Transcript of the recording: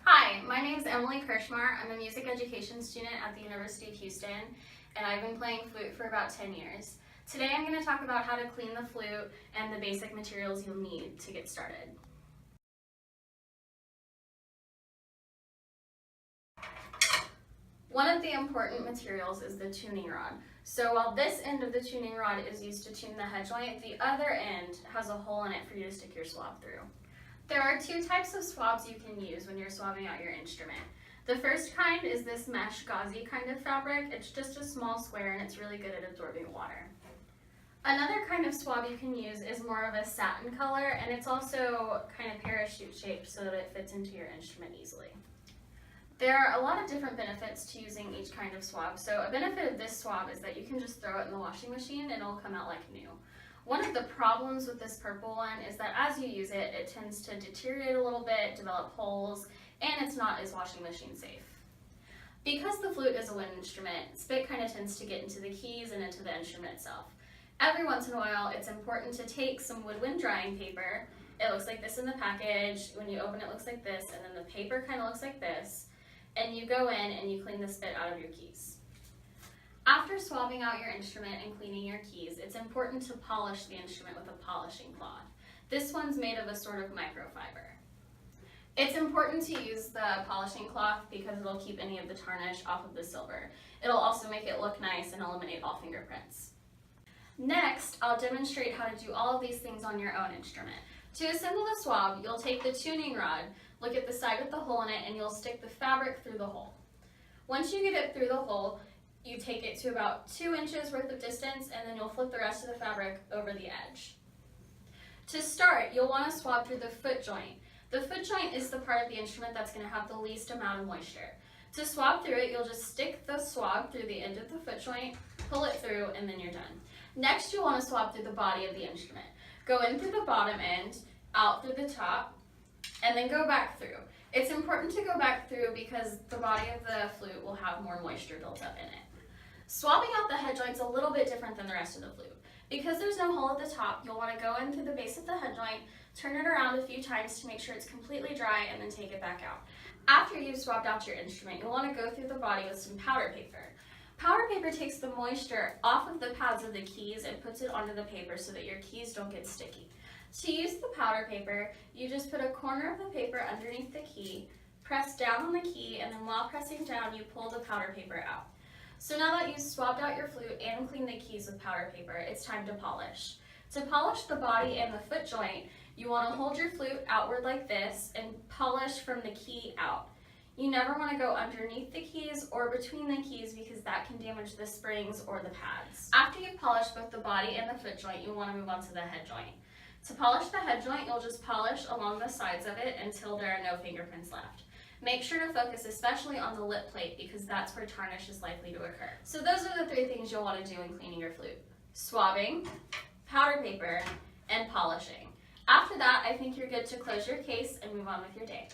Hi, my name is Emmaleigh Kercsmar. I'm a music education student at the University of Houston, and I've been playing flute for about 10 years. Today I'm going to talk about how to clean the flute and the basic materials you'll need to get started. One of the important materials is the tuning rod. So while this end of the tuning rod is used to tune the head joint, the other end has a hole in it for you to stick your swab through. There are two types of swabs you can use when you're swabbing out your instrument. The first kind is this mesh gauzy kind of fabric. It's just a small square and it's really good at absorbing water. Another kind of swab you can use is more of a satin color, and it's also kind of parachute shaped so that it fits into your instrument easily. There are a lot of different benefits to using each kind of swab. So a benefit of this swab is that you can just throw it in the washing machine and it'll come out like new. One of the problems with this purple one is that as you use it, it tends to deteriorate a little bit, develop holes, and it's not as washing machine safe. Because the flute is a wind instrument, spit kind of tends to get into the keys and into the instrument itself. Every once in a while, it's important to take some woodwind drying paper. It looks like this in the package. When you open it, it looks like this, and then the paper kind of looks like this. And you go in and you clean the spit out of your keys. After swabbing out your instrument and cleaning your keys, it's important to polish the instrument with a polishing cloth. This one's made of a sort of microfiber. It's important to use the polishing cloth because it'll keep any of the tarnish off of the silver. It'll also make it look nice and eliminate all fingerprints. Next, I'll demonstrate how to do all of these things on your own instrument. To assemble the swab, you'll take the tuning rod, look at the side with the hole in it, and you'll stick the fabric through the hole. Once you get it through the hole, you take it to about 2 inches worth of distance, and then you'll flip the rest of the fabric over the edge. To start, you'll want to swab through the foot joint. The foot joint is the part of the instrument that's going to have the least amount of moisture. To swab through it, you'll just stick the swab through the end of the foot joint, pull it through, and then you're done. Next, you'll want to swab through the body of the instrument. Go in through the bottom end, out through the top, and then go back through. It's important to go back through because the body of the flute will have more moisture built up in it. Swabbing out the head joint's a little bit different than the rest of the flute. Because there's no hole at the top, you'll want to go in through the base of the head joint, turn it around a few times to make sure it's completely dry, and then take it back out. After you've swabbed out your instrument, you'll want to go through the body with some powder paper. Powder paper takes the moisture off of the pads of the keys and puts it onto the paper so that your keys don't get sticky. To use the powder paper, you just put a corner of the paper underneath the key, press down on the key, and then while pressing down, you pull the powder paper out. So now that you've swabbed out your flute and cleaned the keys with powder paper, it's time to polish. To polish the body and the foot joint, you want to hold your flute outward like this and polish from the key out. You never want to go underneath the keys or between the keys because that can damage the springs or the pads. After you've polished both the body and the foot joint, you want to move on to the head joint. To polish the head joint, you'll just polish along the sides of it until there are no fingerprints left. Make sure to focus especially on the lip plate because that's where tarnish is likely to occur. So those are the 3 things you'll want to do in cleaning your flute: swabbing, powder paper, and polishing. After that, I think you're good to close your case and move on with your day.